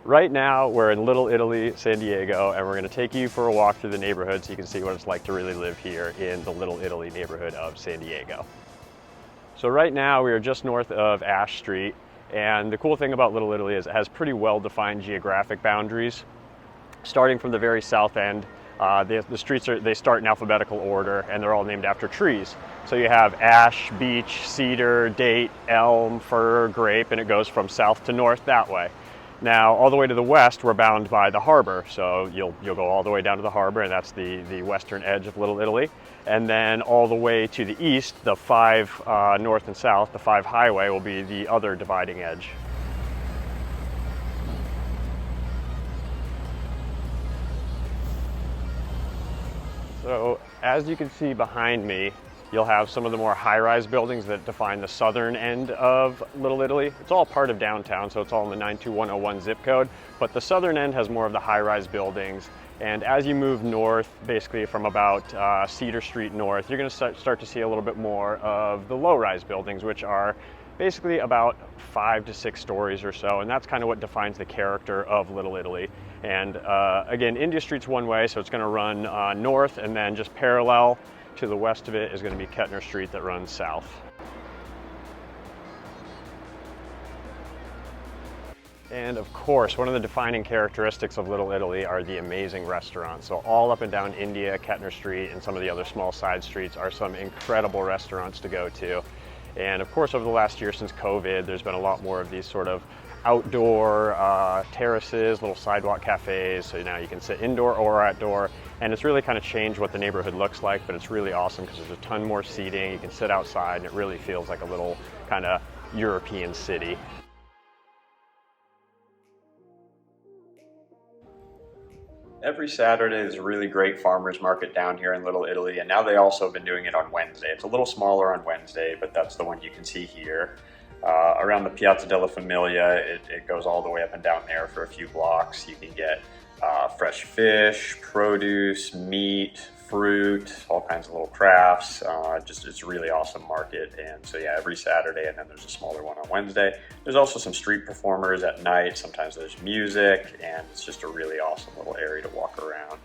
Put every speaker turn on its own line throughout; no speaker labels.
Right now, we're in Little Italy, San Diego, and we're going to take you for a walk through the neighborhood so you can see what it's like to really live here in the Little Italy neighborhood of San Diego. So right now, we are just north of Ash Street, and the cool thing about Little Italy is it has pretty well-defined geographic boundaries. Starting from the very south end, the streets they start in alphabetical order, and they're all named after trees. So you have ash, beech, cedar, date, elm, fir, grape, and it goes from south to north that way. Now, all the way to the west, we're bound by the harbor. So you'll go all the way down to the harbor, and that's the western edge of Little Italy. And then all the way to the east, the 5 north and south, the 5 highway will be the other dividing edge. So as you can see behind me, you'll have some of the more high-rise buildings that define the southern end of Little Italy. It's all part of downtown, so it's all in the 92101 zip code, but the southern end has more of the high-rise buildings. And as you move north, basically from about Cedar Street north, you're going to start to see a little bit more of the low-rise buildings, which are basically about 5 to 6 stories or so, and that's kind of what defines the character of Little Italy. And again, India Street's one way, so it's going to run north, and then just parallel to the west of it is going to be Kettner Street that runs south. And of course, one of the defining characteristics of Little Italy are the amazing restaurants. So all up and down India, Kettner Street, and some of the other small side streets are some incredible restaurants to go to. And of course, over the last year since COVID, there's been a lot more of these sort of outdoor terraces, little sidewalk cafes. So now you can sit indoor or outdoor. And it's really kind of changed what the neighborhood looks like, but it's really awesome because there's a ton more seating. You can sit outside and it really feels like a little kind of European city. Every Saturday is a really great farmers market down here in Little Italy, and now they also have been doing it on Wednesday. It's a little smaller on Wednesday, but that's the one you can see here. Around the Piazza della Famiglia, it goes all the way up and down there for a few blocks. You can get fresh fish, produce, meat, fruit, all kinds of little crafts. It's a really awesome market. And so yeah, every Saturday, and then there's a smaller one on Wednesday. There's also some street performers at night. Sometimes there's music, and it's just a really awesome little area to walk around.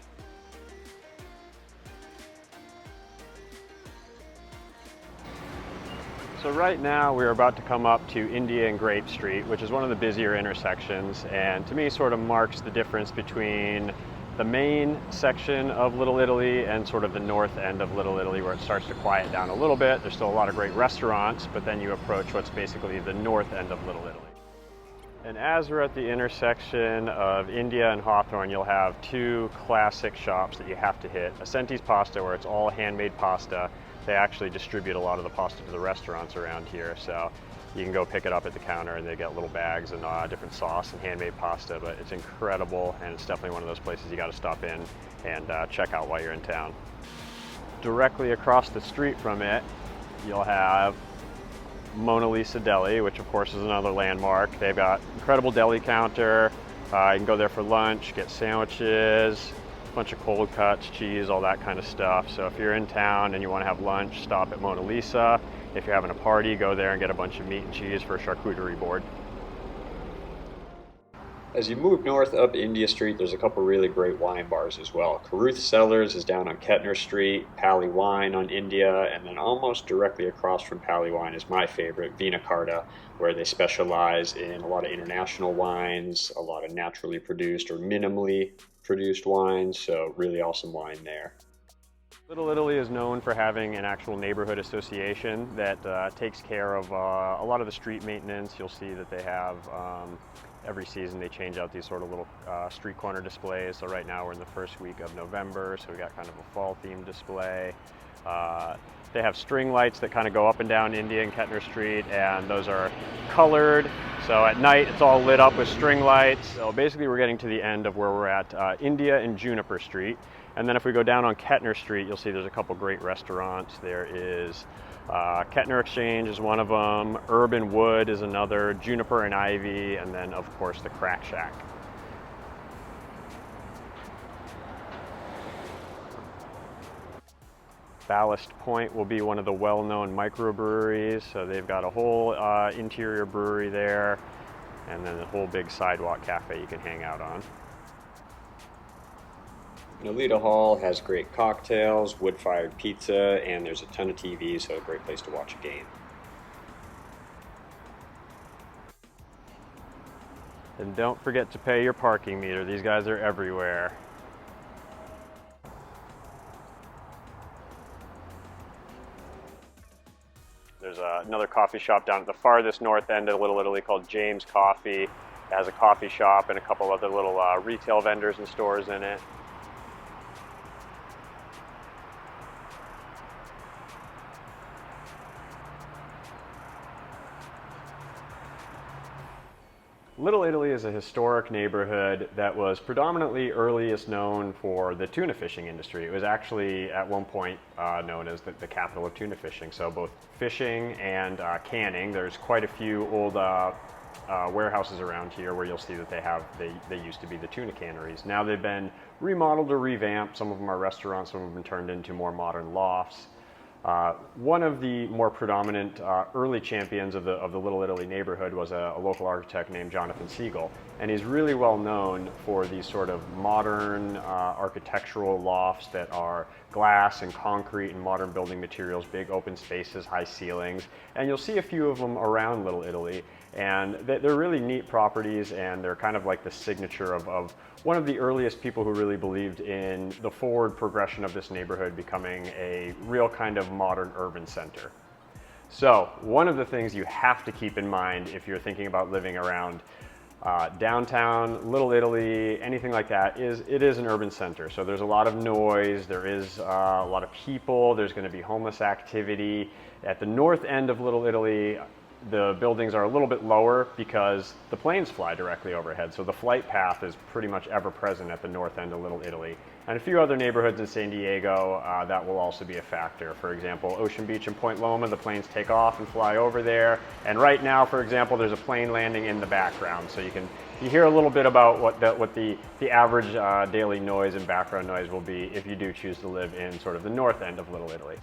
So right now we're about to come up to India and Grape Street, which is one of the busier intersections, and to me sort of marks the difference between the main section of Little Italy and sort of the north end of Little Italy, where it starts to quiet down a little bit. There's still a lot of great restaurants, but then you approach what's basically the north end of Little Italy. And as we're at the intersection of India and Hawthorne, you'll have 2 classic shops that you have to hit. A Centis Pasta, where it's all handmade pasta. They actually distribute a lot of the pasta to the restaurants around here, so you can go pick it up at the counter and they get little bags and different sauce and handmade pasta, but it's incredible, and it's definitely one of those places you got to stop in and check out while you're in town. Directly across the street from it, you'll have Mona Lisa Deli, which of course is another landmark. They've got incredible deli counter. You can go there for lunch, get sandwiches, a bunch of cold cuts, cheese, all that kind of stuff. So if you're in town and you want to have lunch, stop at Mona Lisa. If you're having a party, go there and get a bunch of meat and cheese for a charcuterie board. As you move north up India Street, there's a couple really great wine bars as well. Caruth Cellars is down on Kettner Street, Pali Wine on India, and then almost directly across from Pali Wine is my favorite, Vina Carta, where they specialize in a lot of international wines, a lot of naturally produced or minimally produced wines, so really awesome wine there. Little Italy is known for having an actual neighborhood association that takes care of a lot of the street maintenance. You'll see that they have every season they change out these sort of little street corner displays. So right now we're in the first week of November, so we got kind of a fall themed display. They have string lights that kind of go up and down India and Kettner Street, and those are colored. So at night it's all lit up with string lights. So basically we're getting to the end of where we're at India and Juniper Street. And then if we go down on Kettner Street, you'll see there's a couple great restaurants. There is Kettner Exchange is one of them, Urban Wood is another, Juniper and Ivy, and then of course the Crack Shack. Ballast Point will be one of the well-known microbreweries, so they've got a whole interior brewery there. and then the whole big sidewalk cafe you can hang out on. Ellita Hall has great cocktails, wood-fired pizza, and there's a ton of TVs, so a great place to watch a game. And don't forget to pay your parking meter. These guys are everywhere. There's another coffee shop down at the farthest north end of Little Italy called James Coffee. It has a coffee shop and a couple other little retail vendors and stores in it. Little Italy is a historic neighborhood that was predominantly earliest known for the tuna fishing industry. It was actually at one point known as the capital of tuna fishing. So both fishing and canning. There's quite a few old warehouses around here where you'll see that they used to be the tuna canneries. Now they've been remodeled or revamped. Some of them are restaurants, some of them have been turned into more modern lofts. One of the more predominant early champions of the Little Italy neighborhood was a local architect named Jonathan Siegel, and he's really well known for these sort of modern architectural lofts that are glass and concrete and modern building materials, big open spaces, high ceilings, and you'll see a few of them around Little Italy, and they're really neat properties, and they're kind of like the signature of one of the earliest people who really believed in the forward progression of this neighborhood becoming a real kind of modern urban center. So one of the things you have to keep in mind if you're thinking about living around downtown, Little Italy, anything like that, is it is an urban center. So there's a lot of noise, there is a lot of people, there's going to be homeless activity. At the north end of Little Italy, the buildings are a little bit lower because the planes fly directly overhead, so the flight path is pretty much ever present at the north end of Little Italy. And a few other neighborhoods in San Diego, that will also be a factor. For example, Ocean Beach and Point Loma, the planes take off and fly over there. And right now, for example, there's a plane landing in the background, so you hear a little bit about what the average daily noise and background noise will be if you do choose to live in sort of the north end of Little Italy.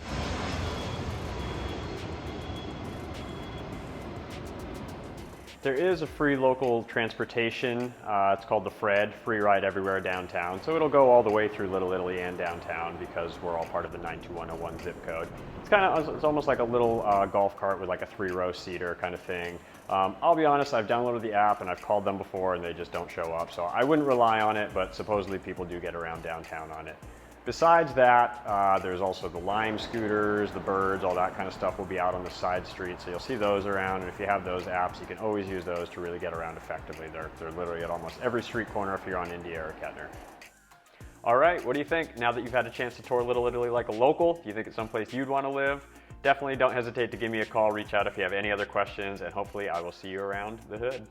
There is a free local transportation. It's called the Fred, free ride everywhere downtown. So it'll go all the way through Little Italy and downtown because we're all part of the 92101 zip code. It's almost like a little golf cart with like a 3-row seater kind of thing. I'll be honest, I've downloaded the app and I've called them before and they just don't show up. So I wouldn't rely on it, but supposedly people do get around downtown on it. Besides that, there's also the Lime scooters, the birds, all that kind of stuff will be out on the side streets. So you'll see those around, and if you have those apps, you can always use those to really get around effectively. They're literally at almost every street corner if you're on India or Kettner. All right, what do you think? Now that you've had a chance to tour Little Italy like a local, do you think it's someplace you'd want to live? Definitely don't hesitate to give me a call, reach out if you have any other questions, and hopefully I will see you around the hood.